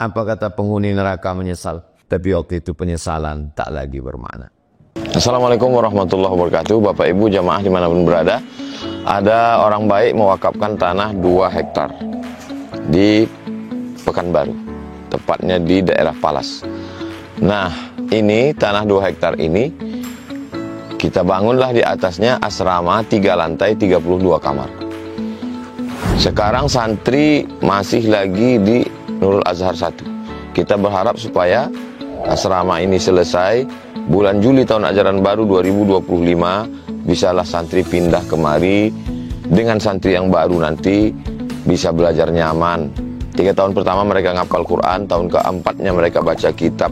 Apa kata penghuni neraka menyesal? Tapi waktu itu penyesalan tak lagi bermakna. Assalamualaikum warahmatullahi wabarakatuh. Bapak Ibu jamaah dimanapun berada, ada orang baik mewakafkan tanah 2 hektar di Pekanbaru, tepatnya di daerah Palas. Nah, ini tanah 2 hektar ini kita bangunlah di atasnya asrama 3 lantai 32 kamar. Sekarang santri masih lagi di Nurul Azhar 1. Kita berharap supaya asrama ini selesai bulan Juli tahun ajaran baru 2025, bisalah santri pindah kemari. Dengan santri yang baru nanti bisa belajar nyaman. 3 tahun pertama mereka ngapal Quran, tahun keempatnya mereka baca kitab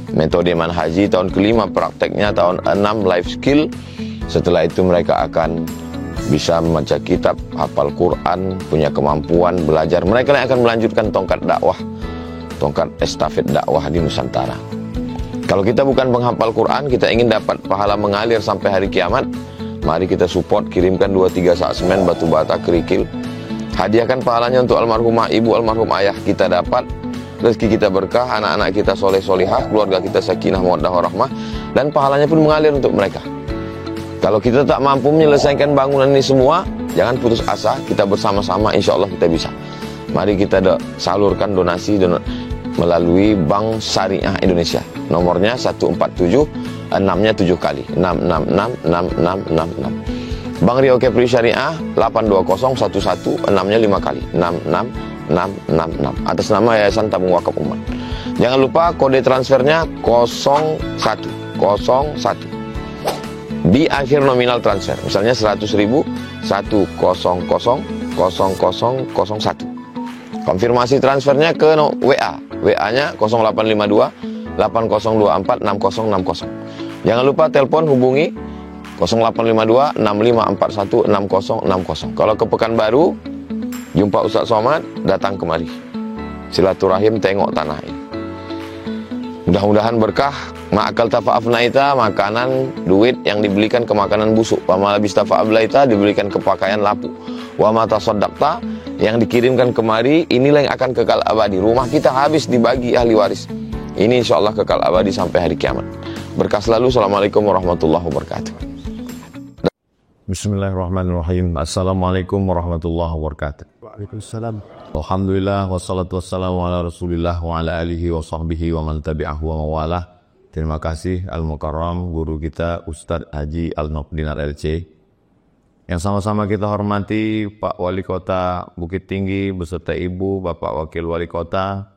metode manhaji, tahun kelima prakteknya, tahun 6 life skill. Setelah itu mereka akan bisa membaca kitab, hafal Quran, punya kemampuan belajar. Mereka yang akan melanjutkan tongkat dakwah, tongkat estafet dakwah di Nusantara. Kalau kita bukan penghafal Quran, kita ingin dapat pahala mengalir sampai hari kiamat, mari kita support, kirimkan 2-3 sak semen, batu bata, kerikil. Hadiahkan pahalanya untuk almarhumah ibu, almarhum ayah kita dapat. Rezeki kita berkah, anak-anak kita soleh solihah, keluarga kita sakinah mawaddah warahmah, dan pahalanya pun mengalir untuk mereka. Kalau kita tak mampu menyelesaikan bangunan ini semua, jangan putus asa, kita bersama-sama insya Allah kita bisa. Mari kita salurkan donasi melalui Bank Syariah Indonesia. Nomornya 147, 6-nya 7 kali. 6666666. Bank Rio Kepri Syariah 82011, 6-nya 5 kali. 66666. Atas nama Yayasan Tabung Wakaf Umat. Jangan lupa kode transfernya 0101. Di akhir nominal transfer, misalnya 100.000, 1000001. Konfirmasi transfernya ke WA. WA-nya 0852 8024 6060. Jangan lupa telepon hubungi 0852 6541 6060. Kalau ke Pekanbaru, jumpa Ustaz Somad, datang kemari. Silaturahim tengok tanah ini. Mudah-mudahan berkah. Ma'akal tafa'afnaita, makanan, duit yang dibelikan ke makanan busuk. Wa malabis tafa'ablaita, dibelikan ke pakaian lapuk. Wa mata soddakta, yang dikirimkan kemari, inilah yang akan kekal abadi. Rumah kita habis dibagi ahli waris. Ini insya Allah kekal abadi sampai hari kiamat. Berkah selalu. Assalamualaikum warahmatullahi wabarakatuh. Bismillahirrahmanirrahim. Assalamualaikum warahmatullahi wabarakatuh. Waalaikumsalam. Alhamdulillah, wassalatu wassalamu ala rasulillah wa ala alihi wa sahbihi wa man tabi'ahu wa mawalah. Terima kasih Al-Mukarram guru kita Ustadz Haji Al-Nokdinar LC. Yang sama-sama kita hormati Pak Wali Kota Bukit Tinggi beserta Ibu, Bapak Wakil Wali Kota,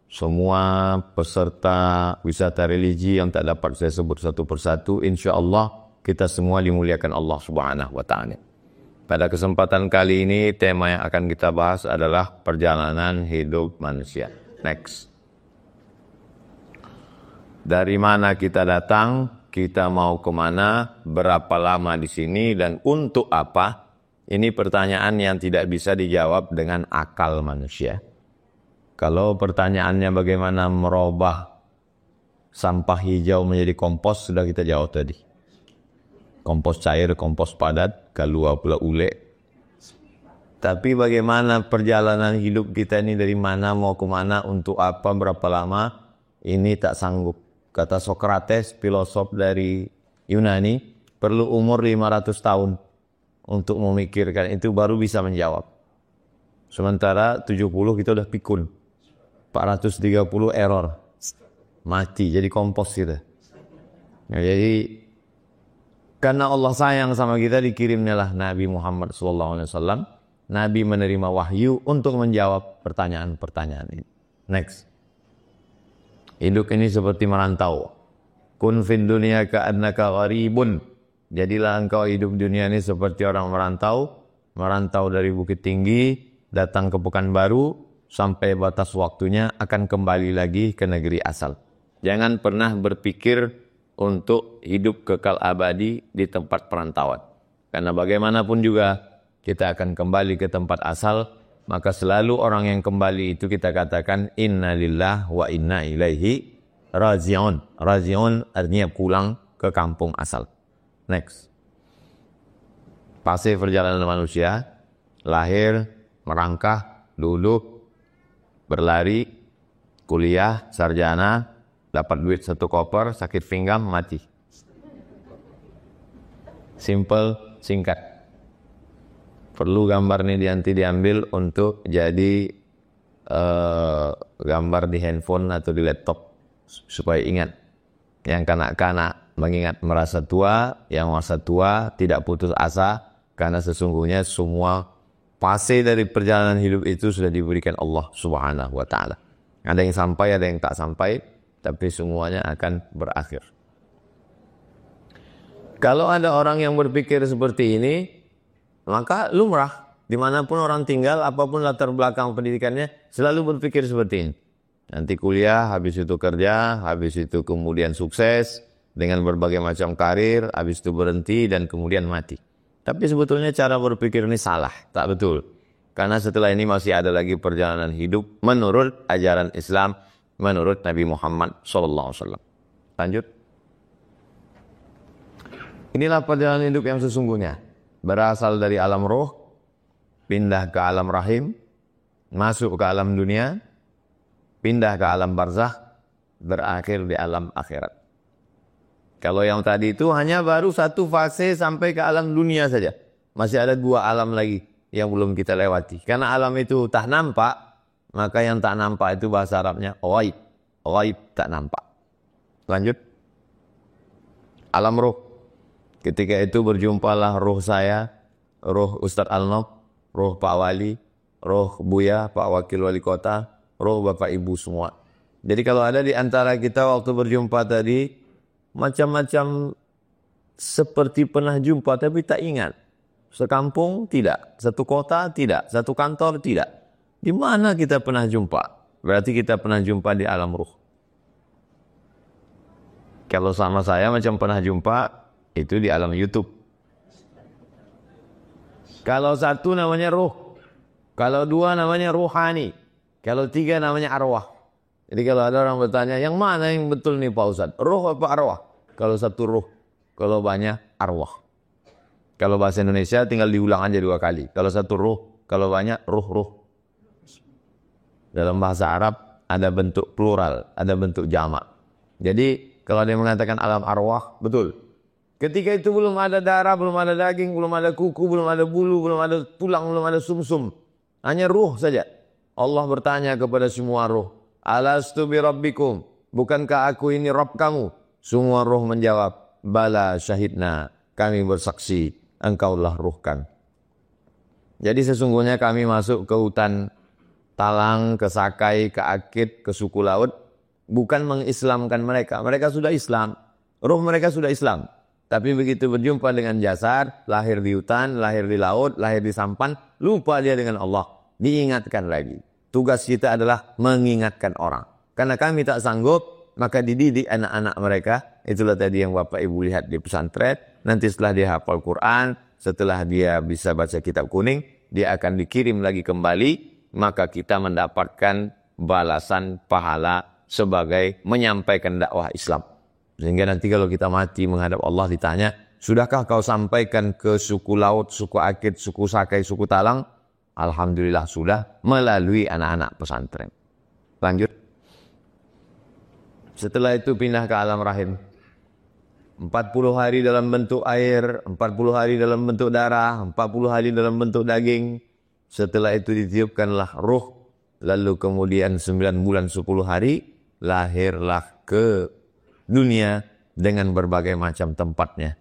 semua peserta wisata religi yang tak dapat saya sebut satu persatu. Insya Allah kita semua dimuliakan Allah Subhanahu wa Ta'ala. Pada kesempatan kali ini tema yang akan kita bahas adalah perjalanan hidup manusia. Next. Dari mana kita datang, kita mau kemana, berapa lama di sini, dan untuk apa? Ini pertanyaan yang tidak bisa dijawab dengan akal manusia. Kalau pertanyaannya bagaimana merubah sampah hijau menjadi kompos, sudah kita jawab tadi. Kompos cair, kompos padat, galua pula ule. Tapi bagaimana perjalanan hidup kita ini, dari mana mau kemana, untuk apa, berapa lama, ini tak sanggup. Kata Sokrates, filosof dari Yunani, perlu umur 500 tahun untuk memikirkan itu, baru bisa menjawab. Sementara 70 kita udah pikun. 430 error. Mati, jadi kompos kita. Ya, jadi karena Allah sayang sama kita, dikirimnyalah Nabi Muhammad SAW. Nabi menerima wahyu untuk menjawab pertanyaan-pertanyaan ini. Next. Hidup ini seperti merantau. Kun fid dunya ka'annaka gharibun. Jadilah engkau hidup dunia ini seperti orang merantau. Merantau dari Bukit Tinggi, datang ke Pekanbaru, sampai batas waktunya akan kembali lagi ke negeri asal. Jangan pernah berpikir untuk hidup kekal abadi di tempat perantauan. Karena bagaimanapun juga kita akan kembali ke tempat asal. Maka selalu orang yang kembali itu kita katakan inna lillah wa inna ilaihi raji'un. Raji'un artinya pulang ke kampung asal. Next. Fase perjalanan manusia, lahir, merangkak, duduk, berlari, kuliah, sarjana, dapat duit 1 koper, sakit pinggang, mati. Simple, singkat. Perlu gambar ini nanti diambil untuk jadi gambar di handphone atau di laptop supaya ingat. Yang kanak-kanak mengingat merasa tua, yang masa tua tidak putus asa karena sesungguhnya semua fase dari perjalanan hidup itu sudah diberikan Allah Subhanahu wa taala. Ada yang sampai, ada yang tak sampai, tapi semuanya akan berakhir. Kalau ada orang yang berpikir seperti ini, maka lumrah dimanapun orang tinggal, apapun latar belakang pendidikannya, selalu berpikir seperti ini. Nanti kuliah, habis itu kerja, habis itu kemudian sukses dengan berbagai macam karir, habis itu berhenti dan kemudian mati. Tapi sebetulnya cara berpikir ini salah, tak betul. Karena setelah ini masih ada lagi perjalanan hidup menurut ajaran Islam, menurut Nabi Muhammad SAW. Lanjut. Inilah perjalanan hidup yang sesungguhnya. Berasal dari alam roh, pindah ke alam rahim, masuk ke alam dunia, pindah ke alam barzakh, berakhir di alam akhirat. Kalau yang tadi itu hanya baru 1 fase sampai ke alam dunia saja. Masih ada 2 alam lagi yang belum kita lewati. Karena alam itu tak nampak, maka yang tak nampak itu bahasa Arabnya ghaib. Ghaib tak nampak. Lanjut. Alam roh. Ketika itu berjumpalah roh saya, roh Ustadz Al-Nob, roh Pak Wali, roh Buya, Pak Wakil Wali Kota, roh Bapak Ibu semua. Jadi kalau ada di antara kita waktu berjumpa tadi, macam-macam seperti pernah jumpa tapi tak ingat. Sekampung tidak, satu kota tidak, satu kantor tidak. Di mana kita pernah jumpa? Berarti kita pernah jumpa di alam ruh. Kalau sama saya macam pernah jumpa, itu di alam YouTube. Kalau 1 namanya ruh, kalau 2 namanya ruhani, kalau 3 namanya arwah. Jadi kalau ada orang bertanya, yang mana yang betul nih Pak Ustadz? Ruh apa arwah? Kalau 1 ruh, kalau banyak arwah. Kalau bahasa Indonesia tinggal diulang aja 2 kali. Kalau 1 ruh, kalau banyak ruh-ruh. Dalam bahasa Arab ada bentuk plural, ada bentuk jamak. Jadi kalau ada yang mengatakan alam arwah, betul. Ketika itu belum ada darah, belum ada daging, belum ada kuku, belum ada bulu, belum ada tulang, belum ada sumsum. Hanya ruh saja. Allah bertanya kepada semua ruh, alastu bi rabbikum, bukankah aku ini Rabb kamu? Semua ruh menjawab, bala syahidna, kami bersaksi, engkaulah ruhkan. Jadi sesungguhnya kami masuk ke hutan Talang, ke Sakai, ke Akit, ke suku laut, bukan mengislamkan mereka. Mereka sudah Islam, ruh mereka sudah Islam. Tapi begitu berjumpa dengan jasad, lahir di hutan, lahir di laut, lahir di sampan, lupa dia dengan Allah. Diingatkan lagi. Tugas kita adalah mengingatkan orang. Karena kami tak sanggup, maka dididik anak-anak mereka. Itulah tadi yang Bapak Ibu lihat di pesantren. Nanti setelah dia hafal Quran, setelah dia bisa baca kitab kuning, dia akan dikirim lagi kembali. Maka kita mendapatkan balasan pahala sebagai menyampaikan dakwah Islam. Sehingga nanti kalau kita mati menghadap Allah ditanya, sudahkah kau sampaikan ke suku laut, suku Akit, suku Sakai, suku Talang? Alhamdulillah sudah, melalui anak-anak pesantren. Lanjut. Setelah itu pindah ke alam rahim. 40 hari dalam bentuk air, 40 hari dalam bentuk darah, 40 hari dalam bentuk daging. Setelah itu ditiupkanlah ruh. Lalu kemudian 9 bulan 10 hari, lahirlah ke dunia dengan berbagai macam tempatnya.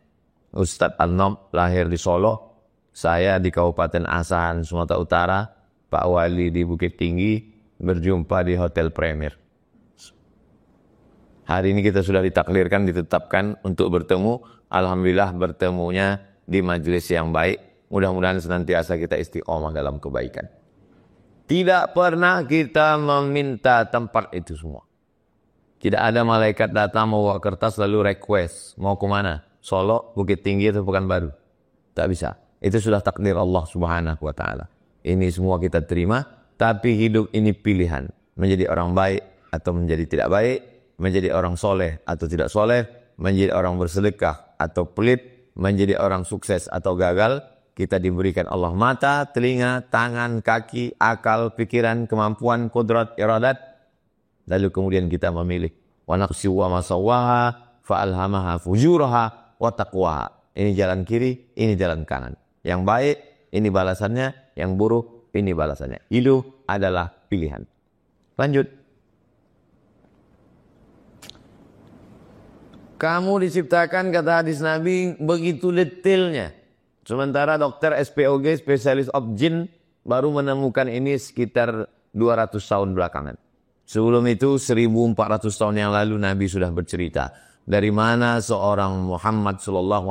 Ustadz Al-Nob lahir di Solo, saya di Kabupaten Asahan, Sumatera Utara, Pak Wali di Bukit Tinggi, berjumpa di Hotel Premier. Hari ini kita sudah ditakdirkan, ditetapkan untuk bertemu. Alhamdulillah bertemunya di majelis yang baik. Mudah-mudahan senantiasa kita istiqomah dalam kebaikan. Tidak pernah kita meminta tempat itu semua. Tidak ada malaikat datang membawa kertas lalu request. Mau kemana? Solo, Bukit Tinggi atau Pekanbaru? Tak bisa. Itu sudah takdir Allah Subhanahu wa ta'ala. Ini semua kita terima. Tapi hidup ini pilihan. Menjadi orang baik atau menjadi tidak baik. Menjadi orang soleh atau tidak soleh. Menjadi orang bersedekah atau pelit. Menjadi orang sukses atau gagal. Kita diberikan Allah mata, telinga, tangan, kaki, akal, pikiran, kemampuan, kodrat, iradat. Lalu kemudian kita memilih. Wa nafsi wa ma sawwaha fa alhamaha fujuraha wa taqwaha. Ini jalan kiri, ini jalan kanan. Yang baik, ini balasannya. Yang buruk, ini balasannya. Itu adalah pilihan. Lanjut. Kamu diciptakan, kata hadis Nabi, begitu detailnya. Sementara dokter SPOG, spesialis jin, baru menemukan ini sekitar 200 tahun belakangan. Sebelum itu 1400 tahun yang lalu Nabi sudah bercerita. Dari mana seorang Muhammad SAW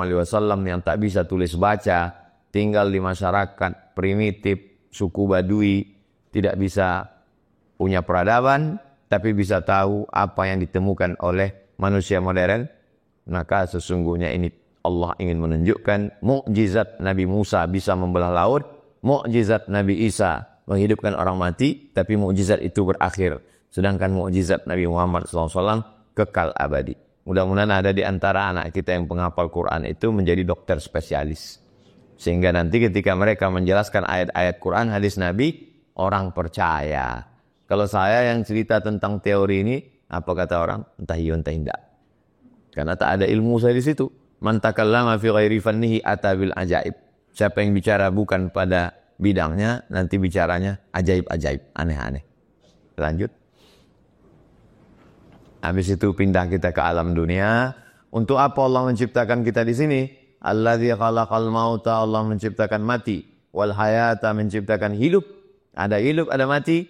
yang tak bisa tulis baca, tinggal di masyarakat primitif, suku Badui, tidak bisa punya peradaban, tapi bisa tahu apa yang ditemukan oleh manusia modern. Maka sesungguhnya ini Allah ingin menunjukkan mukjizat Nabi Musa bisa membelah laut, mukjizat Nabi Isa menghidupkan orang mati, tapi mukjizat itu berakhir. Sedangkan mukjizat Nabi Muhammad SAW kekal abadi. Mudah-mudahan ada di antara anak kita yang penghafal Quran itu menjadi dokter spesialis. Sehingga nanti ketika mereka menjelaskan ayat-ayat Quran, hadis Nabi, orang percaya. Kalau saya yang cerita tentang teori ini, apa kata orang? Entah iya, entah tidak. Karena tak ada ilmu saya di situ. Man takallama fi ghairi fannihi ata bil ajaib. Siapa yang bicara bukan pada bidangnya, nanti bicaranya ajaib-ajaib, aneh-aneh. Lanjut. Habis itu pindah kita ke alam dunia. Untuk apa Allah menciptakan kita di sini? Alladzi khalaqal mauta, Allah menciptakan mati. Wal hayata, menciptakan hidup. Ada hidup, ada mati.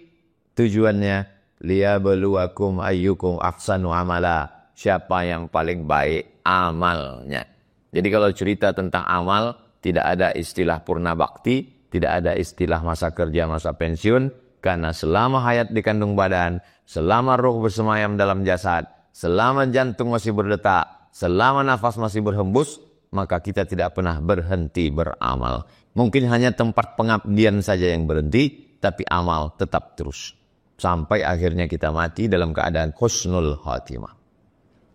Tujuannya liyabluwakum ayyukum ahsanu amala. Siapa yang paling baik amalnya. Jadi kalau cerita tentang amal, tidak ada istilah purna bakti, tidak ada istilah masa kerja, masa pensiun, karena selama hayat di kandung badan, selama ruh bersemayam dalam jasad, selama jantung masih berdetak, selama nafas masih berhembus, maka kita tidak pernah berhenti beramal. Mungkin hanya tempat pengabdian saja yang berhenti, tapi amal tetap terus. Sampai akhirnya kita mati dalam keadaan husnul khatimah.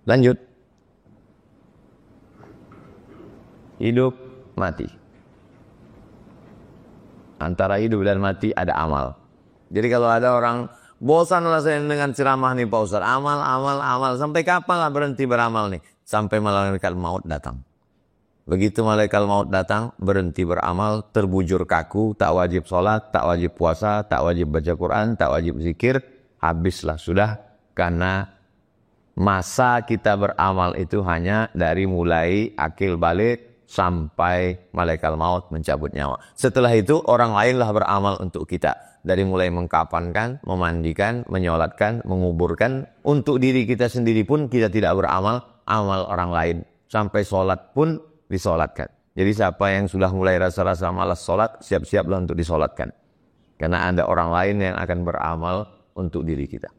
Lanjut. Hidup, mati. Antara hidup dan mati ada amal. Jadi kalau ada orang, bosanlah saya dengan ceramah nih Pak Ustaz. Amal. Sampai kapan lah berhenti beramal nih? Sampai malaikat maut datang. Begitu malaikat maut datang, berhenti beramal, terbujur kaku, tak wajib sholat, tak wajib puasa, tak wajib baca Quran, tak wajib zikir. Habislah sudah, karena masa kita beramal itu hanya dari mulai akil balik sampai malaikat maut mencabut nyawa. Setelah itu orang lainlah beramal untuk kita. Dari mulai mengkafankan, memandikan, menyolatkan, menguburkan. Untuk diri kita sendiri pun kita tidak beramal, amal orang lain. Sampai sholat pun disolatkan. Jadi siapa yang sudah mulai rasa-rasa malas sholat, siap-siaplah untuk disolatkan. Karena ada orang lain yang akan beramal untuk diri kita.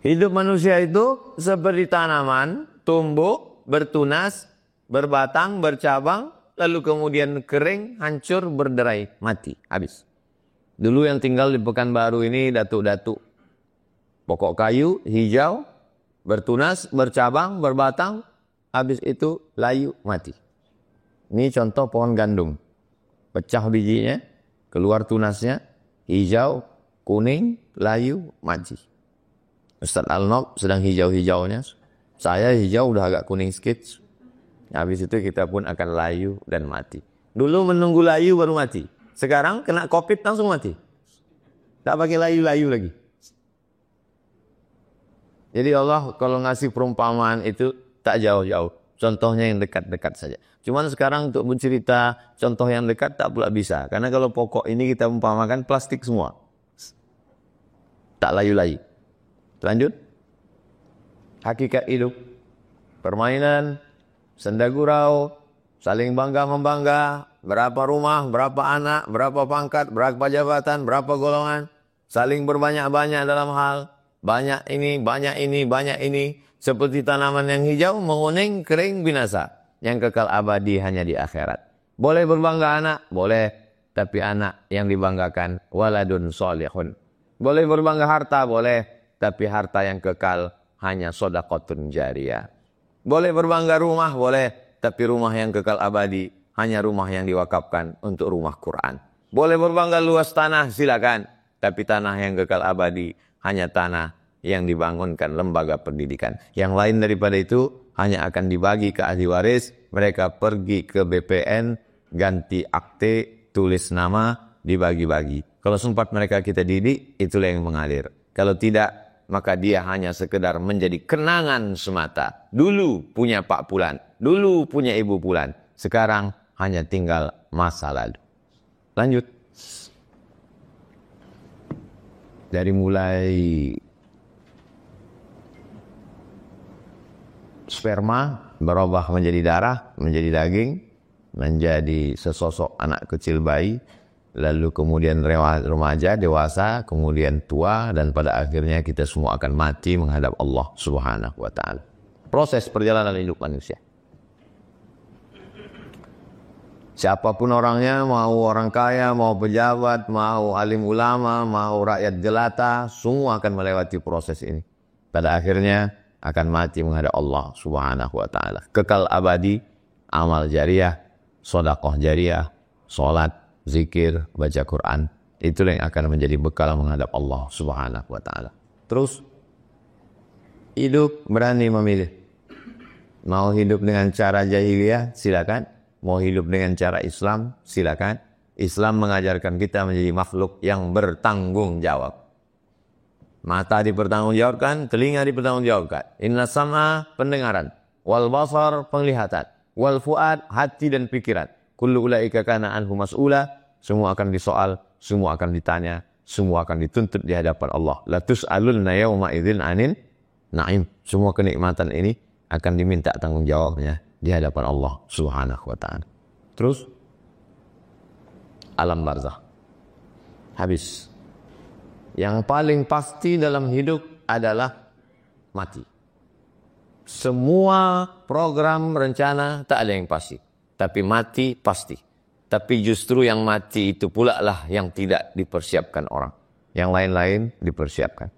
Hidup manusia itu seperti tanaman, tumbuh, bertunas, berbatang, bercabang, lalu kemudian kering, hancur, berderai, mati, habis. Dulu yang tinggal di Pekanbaru ini datuk-datuk. Pokok kayu, hijau, bertunas, bercabang, berbatang, habis itu layu, mati. Ini contoh pohon gandum. Pecah bijinya, keluar tunasnya, hijau, kuning, layu, mati. Ustaz Al-Nob sedang hijau-hijaunya. Saya hijau udah agak kuning sedikit. Habis itu kita pun akan layu dan mati. Dulu menunggu layu baru mati. Sekarang kena COVID langsung mati. Tak pakai layu-layu lagi. Jadi Allah kalau ngasih perumpamaan itu tak jauh-jauh. Contohnya yang dekat-dekat saja. Cuman sekarang untuk mencerita contoh yang dekat tak pula bisa. Karena kalau pokok ini kita umpamakan plastik semua. Tak layu-layu. Lanjut. Hakikat hidup. Permainan, senda gurau, saling bangga-membangga, berapa rumah, berapa anak, berapa pangkat, berapa jabatan, berapa golongan, saling berbanyak-banyak dalam hal, banyak ini, banyak ini, banyak ini, seperti tanaman yang hijau, menguning, kering, binasa. Yang kekal abadi hanya di akhirat. Boleh berbangga anak? Boleh. Tapi anak yang dibanggakan, waladun solihun. Boleh berbangga harta? Boleh. Tapi harta yang kekal hanya shadaqatun jariyah. Boleh berbangga rumah? Boleh. Tapi rumah yang kekal abadi hanya rumah yang diwakafkan untuk rumah Quran. Boleh berbangga luas tanah? Silakan. Tapi tanah yang kekal abadi hanya tanah yang dibangunkan lembaga pendidikan. Yang lain daripada itu hanya akan dibagi ke ahli waris. Mereka pergi ke BPN, ganti akte, tulis nama, dibagi-bagi. Kalau sempat mereka kita didik, itulah yang mengalir. Kalau tidak, maka dia hanya sekedar menjadi kenangan semata. Dulu punya Pak Pulan, dulu punya Ibu Pulan. Sekarang hanya tinggal masa lalu. Lanjut. Dari mulai sperma berubah menjadi darah, menjadi daging, menjadi sesosok anak kecil bayi, lalu kemudian remaja, dewasa, kemudian tua, dan pada akhirnya kita semua akan mati menghadap Allah Subhanahu wa ta'ala. Proses perjalanan hidup manusia. Siapapun orangnya, mau orang kaya, mau pejabat, mau alim ulama, mau rakyat jelata, semua akan melewati proses ini. Pada akhirnya akan mati menghadap Allah Subhanahu wa ta'ala. Kekal abadi, amal jariah, sedekah jariah, salat, zikir, baca Quran, itulah yang akan menjadi bekal menghadap Allah Subhanahu wa ta'ala. Terus hidup berani memilih. Mau hidup dengan cara jahiliyah, silakan. Mau hidup dengan cara Islam, silakan. Islam mengajarkan kita menjadi makhluk yang bertanggung jawab. Mata dipertanggungjawabkan, telinga dipertanggungjawabkan. Inna sama pendengaran, wal basar penglihatan, wal fuad hati dan pikiran. Kullu ulaika kana anhu mas'ula, semua akan disoal, semua akan ditanya, semua akan dituntut di hadapan Allah. La tus'alunna yawma idzin 'anin na'im. Semua kenikmatan ini akan diminta tanggung jawabnya di hadapan Allah Subhanahu wa ta'ala. Terus alam barzakh. Habis. Yang paling pasti dalam hidup adalah mati. Semua program rencana tak ada yang pasti. Tapi mati pasti. Tapi justru yang mati itu pula lah yang tidak dipersiapkan orang. Yang lain-lain dipersiapkan.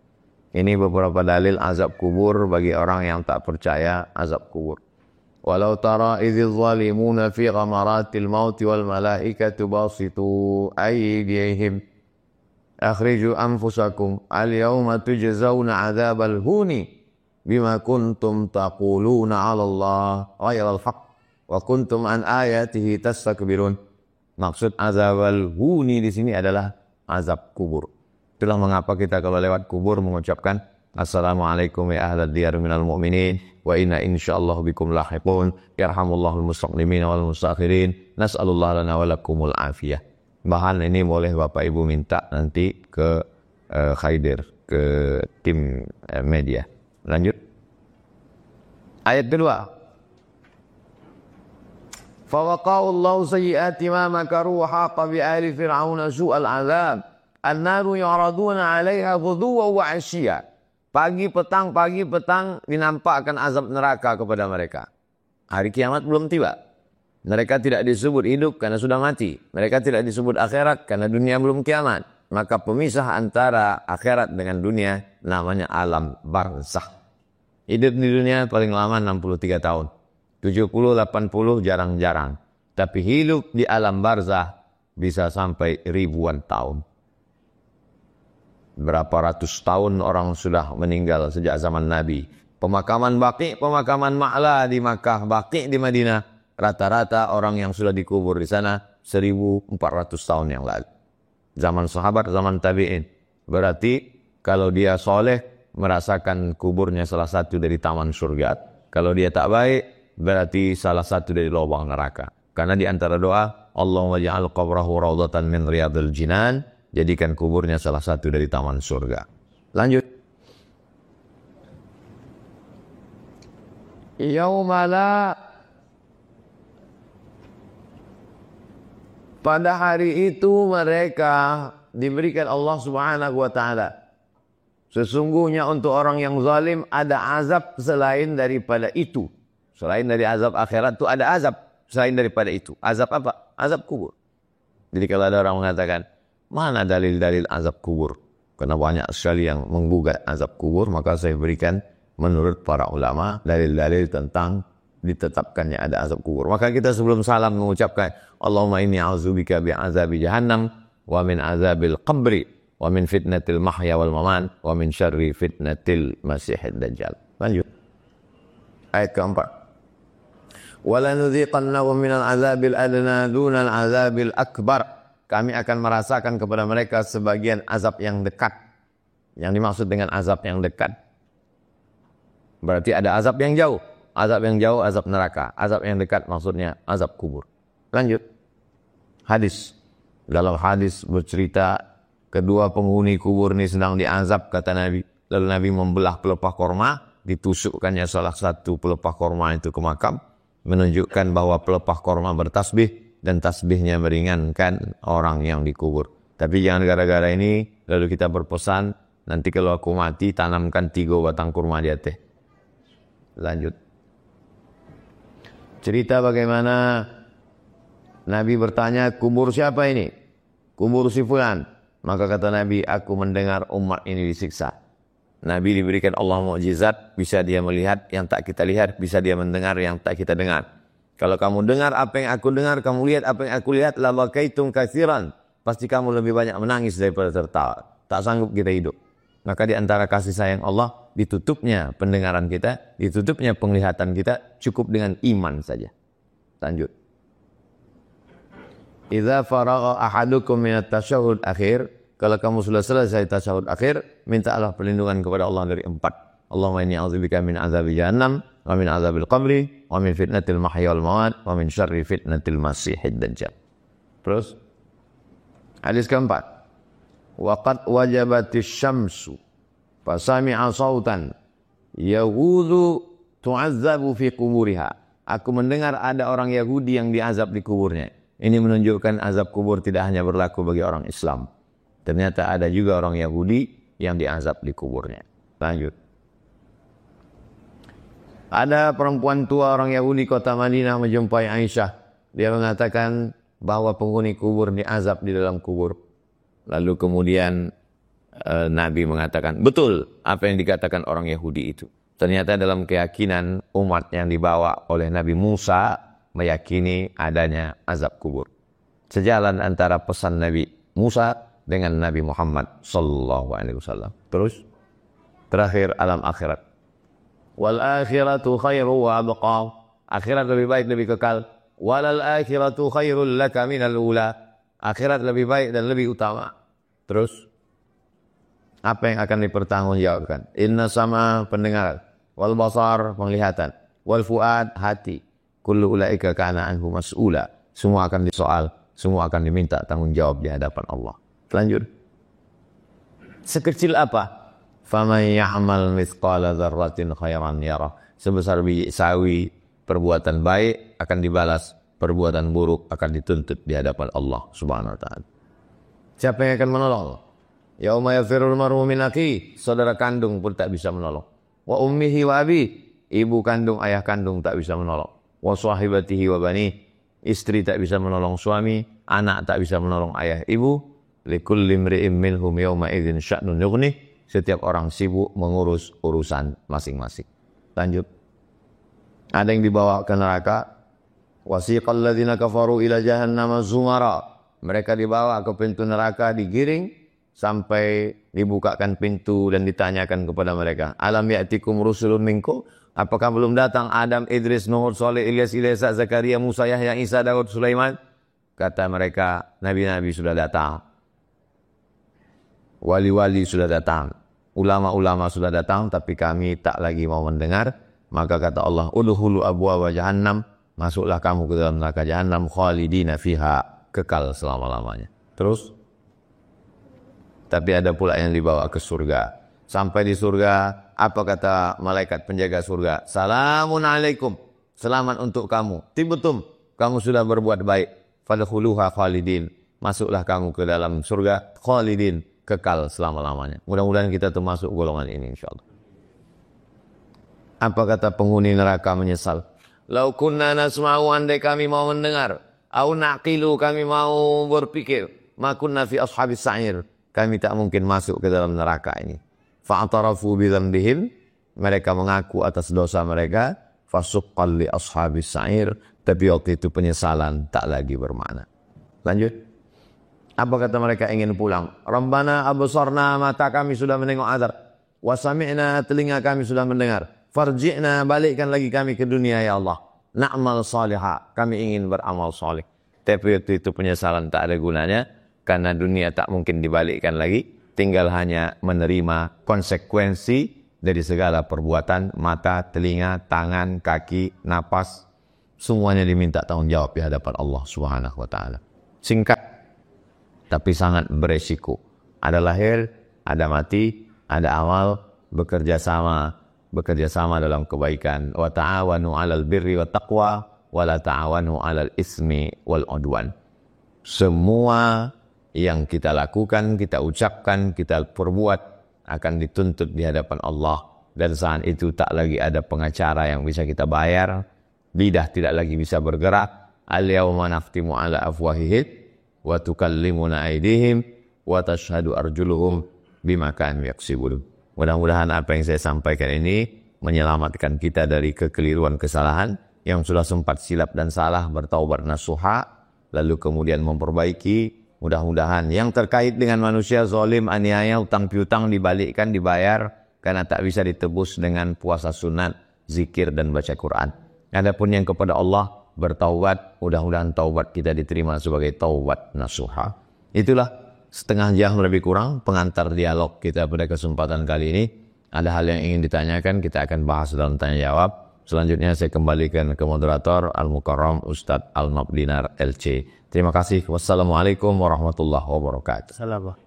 Ini beberapa dalil azab kubur bagi orang yang tak percaya azab kubur. Walau tara idhil zalimuna fi ghamaratil mauti wal malaikatu basitu aydihim akhriju anfusakum al yawma tujzauna adzabal huni bima kuntum taquluna 'ala Allah ghairal haqq wa kuntum an ayatihi tastakbirun. Maksud azabal huni di sini adalah azab kubur. Itulah mengapa kita kalau lewat kubur mengucapkan Assalamualaikum ya ahlad diyar minal mu'minin wa inna insyaallah bikum lahiqun yarhamullahul mustaqdimin wal mustakhirin nas'alullah lana wa lakumul afiyah. Bahan ini boleh Bapak Ibu minta nanti ke Khaidir, ke tim media. Lanjut. Ayat kedua. Fawaqa'allahu sayyi'ati ma makaru wa haqa bi ali fir'auna su'al 'adzab. An-naru yu'raduna 'alaiha ghuduwan wa 'ashiyya. Pagi petang dinampakkan azab neraka kepada mereka. Hari kiamat belum tiba. Mereka tidak disebut hidup karena sudah mati. Mereka tidak disebut akhirat karena dunia belum kiamat. Maka pemisah antara akhirat dengan dunia namanya alam barzakh. Hidup di dunia paling lama 63 tahun. 70-80 jarang-jarang. Tapi hidup di alam barzakh bisa sampai ribuan tahun. Berapa ratus tahun orang sudah meninggal sejak zaman Nabi. Pemakaman Baqi', pemakaman Ma'la di Makkah, Baqi' di Madinah. Rata-rata orang yang sudah dikubur di sana 1400 tahun yang lalu. Zaman sahabat, zaman tabi'in. Berarti kalau dia soleh, merasakan kuburnya salah satu dari taman surga. Kalau dia tak baik, berarti salah satu dari lubang neraka. Karena di antara doa, Allahumma ja'al qabrahu raudhatan min riyadil jinan. Jadikan kuburnya salah satu dari taman surga. Lanjut. Yaumala. Pada hari itu mereka diberikan Allah Subhanahu wa ta'ala. Sesungguhnya untuk orang yang zalim ada azab selain daripada itu. Selain dari azab akhirat itu ada azab selain daripada itu. Azab apa? Azab kubur. Jadi kalau ada orang mengatakan, mana dalil-dalil azab kubur? Karena banyak sekali yang menggugat azab kubur, maka saya berikan menurut para ulama dalil-dalil tentang ditetapkannya ada azab kubur. Maka kita sebelum salam mengucapkan Allahumma inni a'udzubika bi'azabi jahannam wa min azabil qabri wa min fitnatil mahya wal mamat, wa min syarri fitnatil masiihid dajjal. Lanjut. Ayat keempat. Walanudziqannahum minal azabil adna dunal azabil akbar. Kami akan merasakan kepada mereka sebagian azab yang dekat. Yang dimaksud dengan azab yang dekat, berarti ada azab yang jauh. Azab yang jauh, azab neraka. Azab yang dekat maksudnya azab kubur. Lanjut. Hadis. Dalam hadis bercerita kedua penghuni kubur ini sedang diazab, kata Nabi. Lalu Nabi membelah pelepah korma, ditusukkannya salah satu pelepah korma itu ke makam, menunjukkan bahwa pelepah korma bertasbih dan tasbihnya meringankan orang yang dikubur. Tapi jangan gara-gara ini lalu kita berpesan, nanti kalau aku mati tanamkan 3 batang kurma di atas. Lanjut. Cerita bagaimana Nabi bertanya, kubur siapa ini? Kubur si fulan. Maka kata Nabi, aku mendengar umat ini disiksa. Nabi diberikan Allah mukjizat, bisa dia melihat yang tak kita lihat, bisa dia mendengar yang tak kita dengar. Kalau kamu dengar apa yang aku dengar, kamu lihat apa yang aku lihat, la bakaitum katsiran. Pasti kamu lebih banyak menangis daripada tertawa. Tak sanggup kita hidup. Maka di antara kasih sayang Allah, ditutupnya pendengaran kita, ditutupnya penglihatan kita, cukup dengan iman saja. Lanjut. Idza faragha ahadukum minat tasyahud akhir, kalau kamu sudah selesai tasyahud akhir, mintalah perlindungan kepada Allah dari 4. Allahumma inni a'udzubika min azabi jahannam, wa min azabil qabri, wa min fitnatil mahya wal mamat, wa min syarri fitnatil masiihid dajjal. Terus hadis keempat. Waqad wajabatis syamsu fasami'a sautan yahudu tu'azzabu fi quburiha. Aku mendengar ada orang Yahudi yang diazab di kuburnya. Ini menunjukkan azab kubur tidak hanya berlaku bagi orang Islam. Ternyata ada juga orang Yahudi yang diazab di kuburnya. Lanjut. Ada perempuan tua orang Yahudi kota Madinah menjumpai Aisyah. Dia mengatakan bahwa penghuni kubur diazab di dalam kubur. Lalu kemudian Nabi mengatakan, betul apa yang dikatakan orang Yahudi itu. Ternyata dalam keyakinan umat yang dibawa oleh Nabi Musa meyakini adanya azab kubur. Sejalan antara pesan Nabi Musa dengan Nabi Muhammad sallallahu alaihi wasallam. Terus terakhir alam akhirat. Wal akhiratu khairu wa abqa. Akhirat lebih baik, lebih kekal. Walal akhiratu khairul laka minal ula. Akhirat lebih baik dan lebih utama. Terus apa yang akan dipertanggungjawabkan? Inna sama pendengaran, wal basar penglihatan, wal fuad hati. Kullu ulaika kana anhu mas'ula. Semua akan disoal, semua akan diminta tanggung jawab di hadapan Allah. Lanjut. Sekecil apa? Faman ya'mal mithqala dzarratin khairan yarah. Sebesar biji sawi perbuatan baik akan dibalas, perbuatan buruk akan dituntut di hadapan Allah Subhanahu wa taala. Siapa yang akan menolong? Yauma yafirul mar'u min akhihi, saudara kandung pun tak bisa menolong. Wa ummihi wa abi, ibu kandung, ayah kandung tak bisa menolong. Wa sahibatihi wa bani, istri tak bisa menolong suami, anak tak bisa menolong ayah ibu. Likulli imri'in minhum yawma idzin sya'nun yughni, setiap orang sibuk mengurus urusan masing-masing. Lanjut. Ada yang dibawa ke neraka. Wasiqal ladzina kafaru ila jahannama zumara. Mereka dibawa ke pintu neraka, digiring sampai dibukakan pintu dan ditanyakan kepada mereka, alam ya'tikum rusulun minkum? Apakah belum datang Adam, Idris, Nuh, Saleh, Ilyas, Ilesa, Zakaria, Musa, Yahya, Isa, Daud, Sulaiman? Kata mereka, nabi-nabi sudah datang. Wali-wali sudah datang. Ulama-ulama sudah datang, tapi kami tak lagi mau mendengar. Maka kata Allah, udkhulu abwaaba jahannam, masuklah kamu ke dalam neraka jahannam, khalidina fiha, kekal selama-lamanya. Terus, tapi ada pula yang dibawa ke surga. Sampai di surga, apa kata malaikat penjaga surga? Salamun alaikum, selamat untuk kamu. Tibutum, kamu sudah berbuat baik. Fadkhuluha khalidin, masuklah kamu ke dalam surga, khalidin, kekal selama-lamanya. Mudah-mudahan kita termasuk golongan ini insyaallah. Apa kata penghuni neraka menyesal? Lau kunna nasma'u, andai kami mau mendengar, au naqilu, kami mau berpikir, ma kunna fi ashabis sa'ir, kami tak mungkin masuk ke dalam neraka ini. Fa'tarafu bi dzambihim, mereka mengaku atas dosa mereka, fasuqqal li ashabis sa'ir, tapi waktu itu penyesalan tak lagi bermakna. Lanjut. Apa kata mereka? Ingin pulang. Rabbana absarna, mata kami sudah menengok azab. Wa sami'na, telinga kami sudah mendengar. Farji'na, balikkan lagi kami ke dunia ya Allah. Na'mal salihah, kami ingin beramal salih. Tapi waktu itu penyesalan tak ada gunanya, karena dunia tak mungkin dibalikkan lagi. Tinggal hanya menerima konsekuensi dari segala perbuatan, mata, telinga, tangan, kaki, napas. Semuanya diminta tanggung jawab di hadapan Allah Subhanahu wa ta'ala. Singkat, tapi sangat beresiko. Ada lahir, ada mati, ada amal, bekerja sama dalam kebaikan. Wa ta'awanu 'alal birri wa taqwa wa la ta'awanu 'alal ismi wal 'udwan. Semua yang kita lakukan, kita ucapkan, kita perbuat akan dituntut di hadapan Allah, dan saat itu tak lagi ada pengacara yang bisa kita bayar. Lidah tidak lagi bisa bergerak. Al-yawma naftimu 'ala afwahihim wa tukallimuna aydihim wa tashhadu arjuluhum bima kanu yaksibun. Mudah-mudahan apa yang saya sampaikan ini menyelamatkan kita dari kekeliruan kesalahan yang sudah sempat silap dan salah, bertaubat nasuha, lalu kemudian memperbaiki. Mudah-mudahan yang terkait dengan manusia zalim, aniaya, utang piutang dibalikkan, dibayar, karena tak bisa ditebus dengan puasa sunat, zikir dan baca Quran. Adapun yang kepada Allah bertaubat, mudah-mudahan taubat kita diterima sebagai taubat nasuha. Itulah setengah jam lebih kurang pengantar dialog kita pada kesempatan kali ini. Ada hal yang ingin ditanyakan, kita akan bahas dalam tanya jawab. Selanjutnya saya kembalikan ke moderator Al-Mukarram Ustadz Al-Mabdinar LC. Terima kasih. Wassalamualaikum warahmatullahi wabarakatuh. Salam.